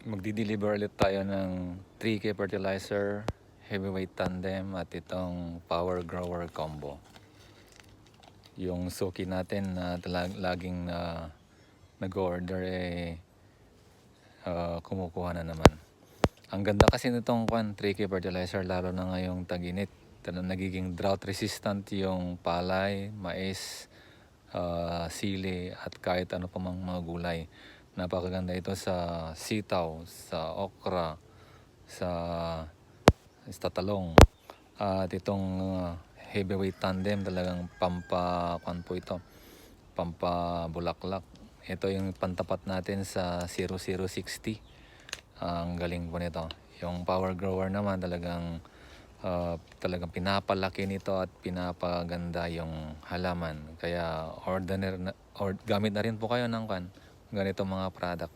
Magdi-deliver ulit tayo ng 3K fertilizer, heavyweight tandem at itong power grower combo. Yung suki natin na laging nag-order kumukuha na naman. Ang ganda kasi nitong 3K fertilizer, lalo na ngayong tag-init. Nagiging drought resistant yung palay, mais, sili at kahit ano pa mang mga gulay. Napakaganda ito sa sitaw, sa okra, sa talong. At itong heavyweight tandem talagang po ito, pampabulaklak. Ito yung pantapat natin sa 0060. Ang galing po nito. Yung power grower naman talagang pinapalaki nito at pinapaganda yung halaman. Kaya gamit na rin po kayo ng ganito mga product.